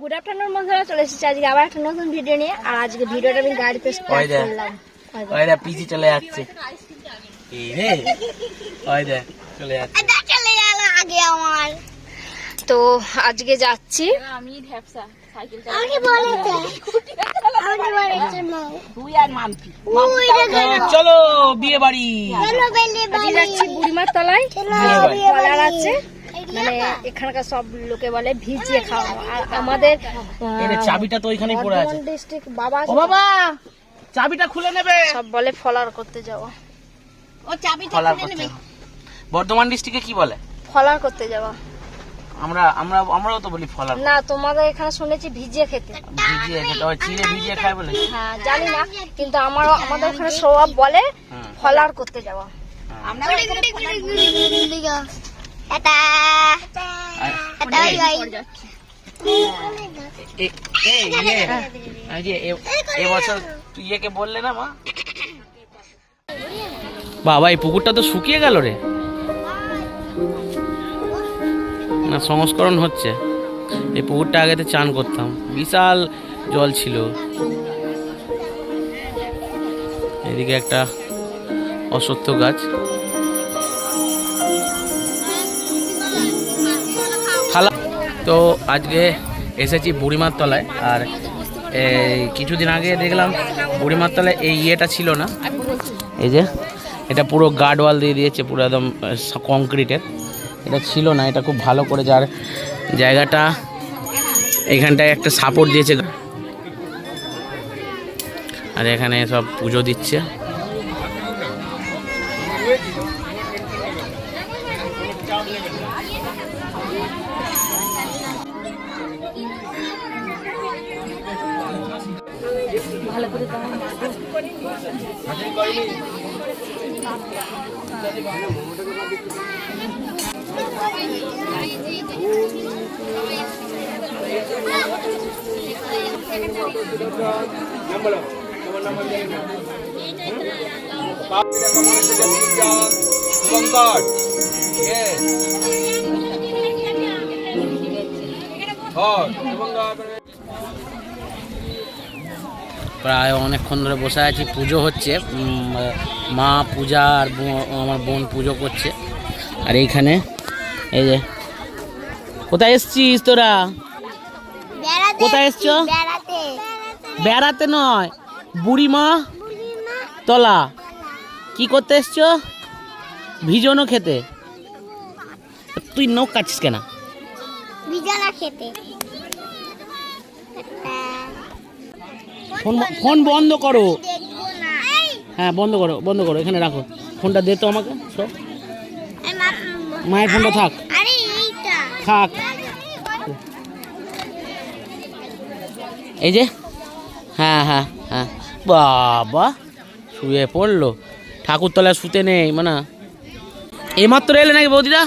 Good afternoon বন্ধুরা, চলে এসেছি আজকে আবার একটা নতুন ভিডিও নিয়ে। আর আজকে ভিডিওটা আমি গাড়িতে স্টার্ট করলাম। ওইটা পিছি চলে যাচ্ছে। এই রে ওইটা চলে যাচ্ছে। এটা চলে গেল আগে আমার। তো আজকে যাচ্ছি আমি ঢ্যাপসা সাইকেল চালাতে। আমি বলেছে মা তুই আর মাম্পি চলো বিয়ে বাড়ি। চলো বিয়ে বাড়ি যাচ্ছি বুড়িমার তলায়। তলার আছে মানে এখানকার সব লোকে বলে ভিজিয়ে খাওয়া। আর আমাদের চাবিটা তো ওইখানেই পড়ে আছে। ডিস্ট্রিক্ট বাবা ও বাবা চাবিটা খুলে নেবে। সব বলে ফলার করতে যাওয়া। ও চাবিটা খুলে নেবে। বর্ধমান ডিস্ট্রিক্টে কি বলে? ফলার করতে যাওয়া। আমরাও তো বলি ফলার। না, তোমাদের এখানে শুনেছি ভিজিয়ে খেতে। ভিজিয়ে খেতে হয়, চিড়ে ভিজিয়ে খায় বলে। হ্যাঁ জানি না, কিন্তু আমাদের ওখানে সব বলে ফলার করতে যাওয়া। আমরা এবছর তুই ইয়েকে বললে না মা? বাবা এই পুকুরটা তো শুকিয়ে গেল রে। না সংস্করণ হচ্ছে। এই পুকুরটা আগেতে চান করতাম, বিশাল জল ছিল। এদিকে একটা অশ্বত্থ গাছ। তো আজকে এসেছি বুড়িমার তলায়। আর কিছুদিন আগে দেখলাম বুড়িমার তলায় এই ইয়েটা ছিল না, এই যে এটা পুরো গার্ড ওয়াল দিয়ে দিয়েছে, পুরো একদম কংক্রিটের। এটা ছিল না, এটা খুব ভালো করে যার জায়গাটা এইখানটায় একটা সাপোর্ট দিয়েছে। আর এখানে সব পুজো দিচ্ছে। প্রায় অনেকক্ষণ ধরে বসে আছি, পুজো হচ্ছে। মা পূজা আর আমার বোন পুজো করছে। আর এইখানে এই যে কোথায় এসছিস তোরা? কোথায় এসছো? বেড়াতে নয়, বুড়িমা তলা। কি করতে এসছো? ভিজনো খেতে। তুই নখ কাটছিস কেন? ভিজানা খেতে। ফোন বন্ধ করো। হ্যাঁ বন্ধ করো, এখানে রাখো ফোনটা। দে তো আমাকে সব। মায়ের ফোনটা থাক। এই যে হ্যাঁ হ্যাঁ হ্যাঁ, বাবা শুয়ে পড়লো। ঠাকুরতলায় শুতে নেই মানে। এইমাত্র এলে নাকি বৌদিরা?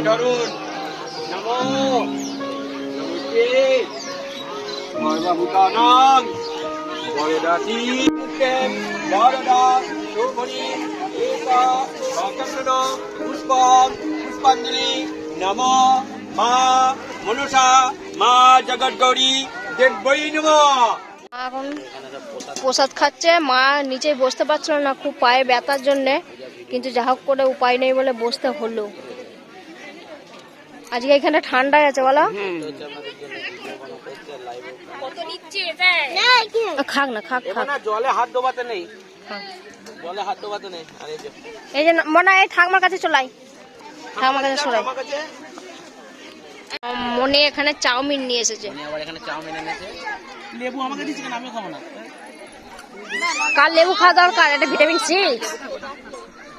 ধরুন নমো নমস্তে সর্বভূতানাং বরদাতি মুক্তেম বরদা শোভনি একা সচন্দ্র পুষ্পাঞ্জলি নমো মা মনসা মা জগৎগৌরী দেবী নমঃ। এখন প্রসাদ খাচ্ছে। মা নিচে বসতে পারছিল না, খুব পায়ে ব্যথার জন্যে, কিন্তু যা হোক করে উপায় নেই বলে বসতে হলো। আজকে এখানে ঠান্ডায় আছে বলো। খাক না, খাক। জলে হাত ডোবাতে নেই, জলে হাত ডোবাতে নেই। আর এই যে মনে হয় ঠাকমার কাছে চলাই, ঠাকমার কাছে চলাই। মনে এখানে চাউমিন নিয়ে এসেছে। লেবু আমাকে দিচ্ছে কেন? আমি খাবো না। কাল লেবু খাওয়া দরকার, এটা ভিটামিন সি।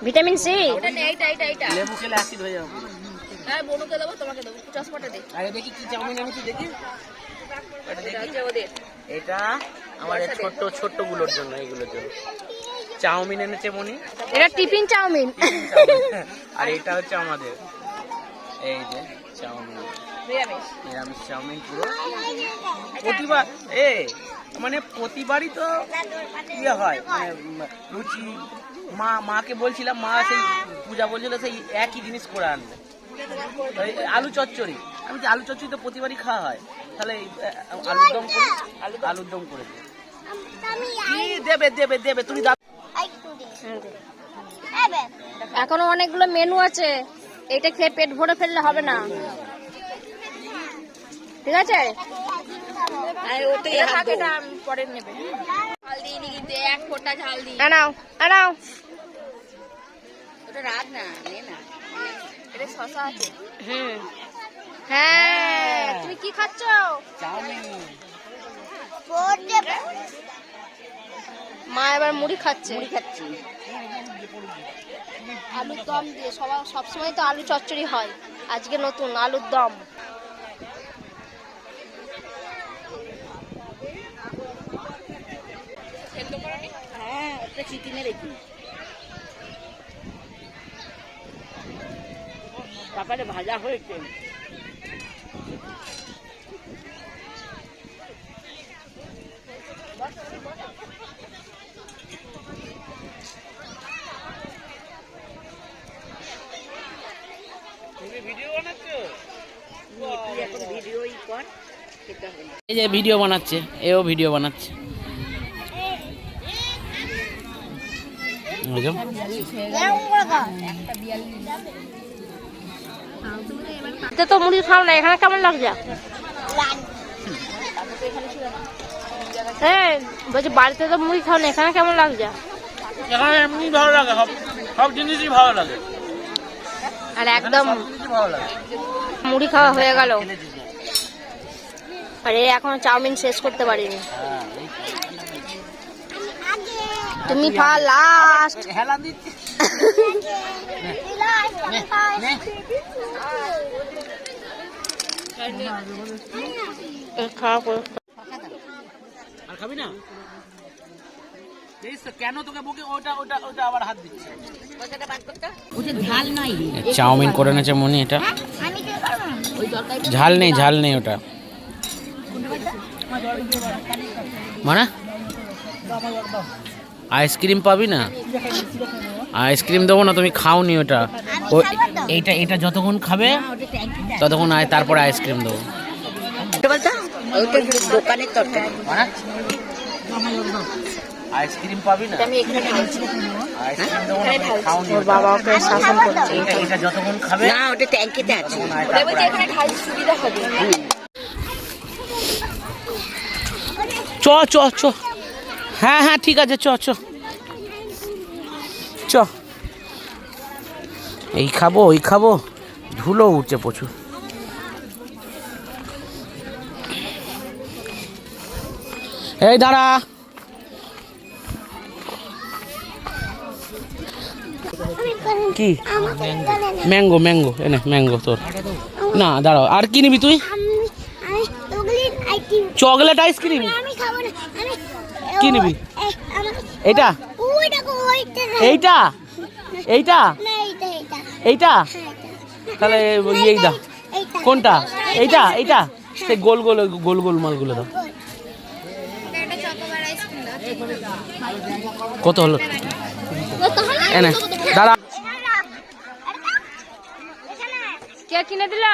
ভিটামিন সি লেবু খেলে অ্যাসিড হয়ে যাবে। হ্যাঁ বনুকে দেবো, তোমাকে দেবো, চশমাটা দে। আরে দেখি কি চাউমিন এনেছি দেখি। এটা ওদের এটা আমাদের ছোট্ট ছোট্ট গুলোর জন্য, এইগুলোর জন্য। চাউমিন এনেছে মনি, এটা টিফিন চাউমিন। আর এটা হচ্ছে আমাদের এই যে চাউমিন, নিরামিষ চাউমিন পুরো। প্রতিবার মানে প্রতিবারই তো ইয়ে হয়, মানে লুচি। মাকে বলছিলাম, মা সেই পূজা বলছিল সেই একই জিনিস করে আনবে, আলু চচ্চড়ি। আমি যে আলু চচ্চড়ি তো প্রতিবারই খাওয়া হয়, তাহলে আলুর দম করে, আলুর দম করে দেবে দেবে দেবে তুমি। এখনো অনেকগুলো মেনু আছে, এটা খেয়ে পেট ভরে ফেললে হবে না, ঠিক আছে? পরে নেবে। নাও নাও, হ্যাঁ। তুমি কি খাচ্ছ? মা এবার মুড়ি খাচ্ছে। আলুর দম দিয়ে, সবসময় তো আলু চচ্চড়ি হয়, আজকে নতুন আলুর দম। হ্যাঁ, একটা চিকেনে রেখি তারপরে ভাজা হয়েছে। এই যে ভিডিও বানাচ্ছে, এও ভিডিও বানাচ্ছে। তো মুড়ি খাও না, এখানে কেমন লাগছে? হ্যাঁ বলছি, বাড়িতে তো মুড়ি খাও না, এখানে কেমন লাগছে? এখানে এমনি ভালো লাগে, সব জিনিসই ভালো লাগে, আর একদম ভালো লাগে। মুড়ি খাওয়া হয়ে গেল, আরে এখনো চাউমিন শেষ করতে পারিনি। তুমি লাস্ট হেলা দিচ্ছি। আর খাবি না? কেন তোকে বকে? ওটা ওটা ওটা আবার হাত দিচ্ছে। চাউমিন করে এনেছে মনি, এটা ঝাল নেই, ঝাল নেই ওটা। মানে আইসক্রিম পাবি না? আইসক্রিম দেবো না, তুমি খাওনি ওটা। এইটা এটা যতক্ষণ খাবে ততক্ষণ তারপরে আইসক্রিম দেবো। দোকানের তরকারি আইসক্রিম পাবি না, আইসক্রিম দেবো না, খাওনি। বাবা ওকে শাসন করছে। এটা যতক্ষণ খাবে না, ওটা ট্যাঙ্কিতে আছে। চ চ চ, হ্যাঁ হ্যাঁ ঠিক আছে, চ চ চ। এই খাবো ওই খাবো, ধুলো উঠছে প্রচুর। এই দাঁড়া, কি ম্যাঙ্গো? ম্যাঙ্গো এনে, ম্যাঙ্গো তোর না, দাঁড়াও। আর কি নিবি তুই? চকলেট আইসক্রিম কি নিবি? এইটা এইটা এইটা এইটা, তাহলে এই দা। কোনটা? এইটা এইটা, সেই গোল গোল গোল গোল মালগুলো দাও। কত হলো? এনে দাঁড়া। কে কিনে দিলা?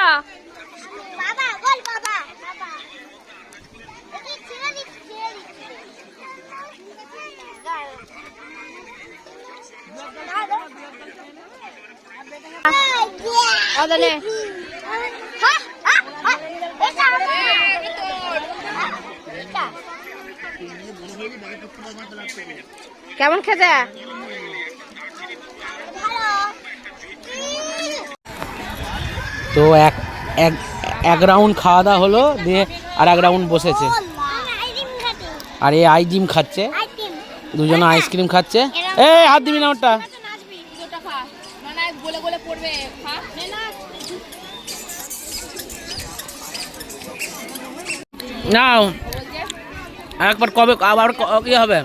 কেমন খেতে? তো এক রাউন্ড খাওয়া দাওয়া হলো, দিয়ে আর এক রাউন্ড বসেছে। আর এই আইসক্রিম খাচ্ছে, দুজনে আইসক্রিম খাচ্ছে। এই হাত দিবি না ওটা। নাও আর একবার কবে আবার কি হবে?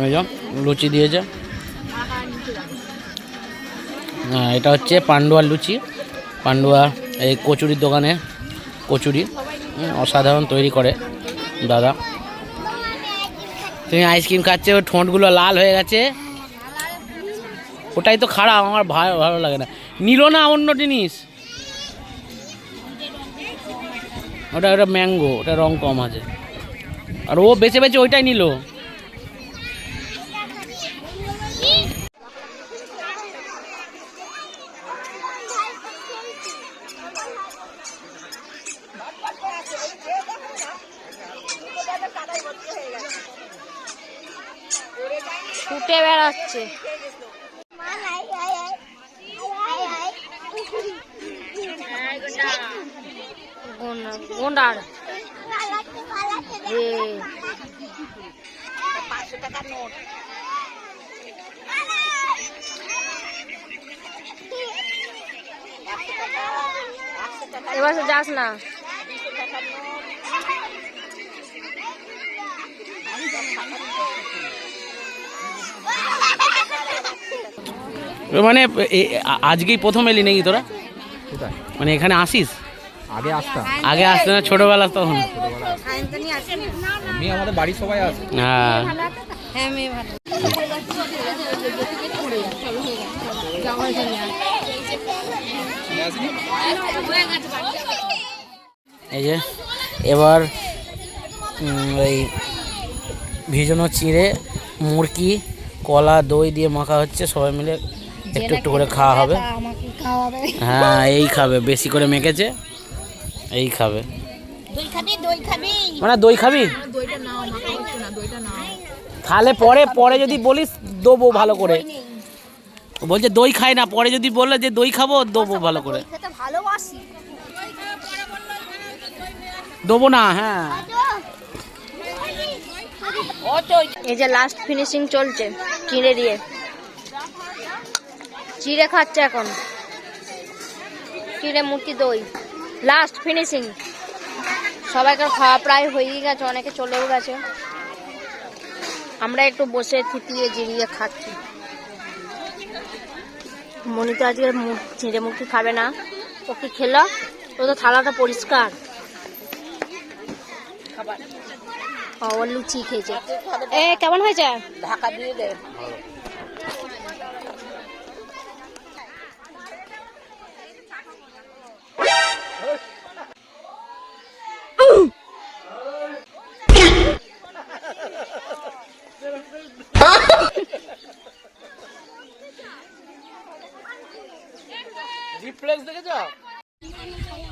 এই যে লুচি দিয়েছে। হ্যাঁ, এটা হচ্ছে পান্ডুয়ার লুচি। পান্ডুয়া এই কচুরির দোকানে কচুরি অসাধারণ তৈরি করে দাদা। তুমি আইসক্রিম খাচ্ছে, ওর ঠোঁটগুলো লাল হয়ে গেছে। ওটাই তো খারাপ, আমার ভালো লাগে না। নিল না অন্য জিনিস, ওটা ওটা ম্যাঙ্গো, ওটা রং কম আছে। আর ও বেছে বেছে ওইটাই নিল। ছুটে বেড়াচ্ছে। গোন্ডার এবার যাস না। মানে আজকেই প্রথম এলি নাকি তোরা? মানে এখানে আসিস? আগে আসতাম, আগে আসতে না ছোটবেলা তখন? এমনি আমাদের বাড়ির সবাই আসে। হ্যাঁ, এই যে এবার ওই ভিজানো চিড়ে মুরকি কলা দই দিয়ে মাখা হচ্ছে, সবাই মিলে একটু একটু করে খাওয়া হবে। হ্যাঁ, এই খাবে, বেশি করে মেখেছে, এই খাবে। মানে দই খাবি? তাহলে পরে পরে যদি বলিস দেবো ভালো করে। বলছে দই খাই না, পরে যদি বললে যে দই খাবো দেবো ভালো করে। দেবো না। হ্যাঁ, এই যে লাস্ট ফিনিশিং চলছে চিড়ে দিয়ে। চিড়ে খাচ্ছে এখন, চিড়ে মুরকি দই লাস্ট ফিনিশিং। সবাইকার খাওয়া প্রায় হয়েই গেছে, অনেকে চলেও গেছে। আমরা একটু বসে থিতিয়ে জিরিয়ে খাচ্ছি। মনি তো আজকে চিড়ে মুরকি খাবে না, ও কি খেলো? ও তো থালাটা পরিষ্কার। ও লুচি খেয়েছে। এ কেমন হয়েছে? ঢাকা দিয়ে দে।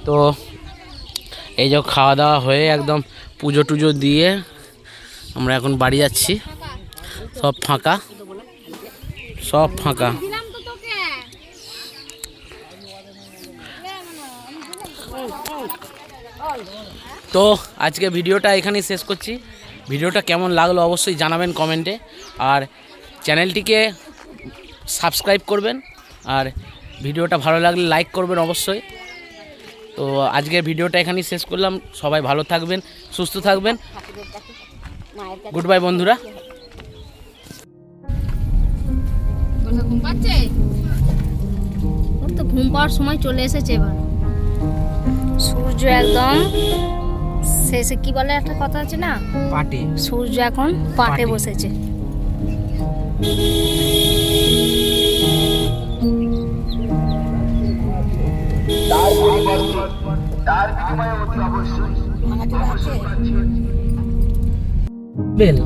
তো এই যে খাওয়া দাওয়া হয়ে একদম পুজো টুজো দিয়ে আমরা এখন বাড়ি যাচ্ছি। সব ফাঁকা, সব ফাঁকা। তো আজকে ভিডিওটা এখানেই শেষ করছি। ভিডিওটা কেমন লাগলো অবশ্যই জানাবেন কমেন্টে, আর চ্যানেলটিকে সাবস্ক্রাইব করবেন, আর ভিডিওটা ভালো লাগলে লাইক করবেন অবশ্যই। তো আজকের ভিডিওটা এখানেই শেষ করলাম। সবাই ভালো থাকবেন, সুস্থ থাকবেন। গুড বাই বন্ধুরা। ওর তো ঘুম পাওয়ার সময় চলে এসেছে। এবার সূর্য একদম শেষে, কি বলে একটা কথা আছে না, পাটে। সূর্য এখন পাটে বসেছে। বেল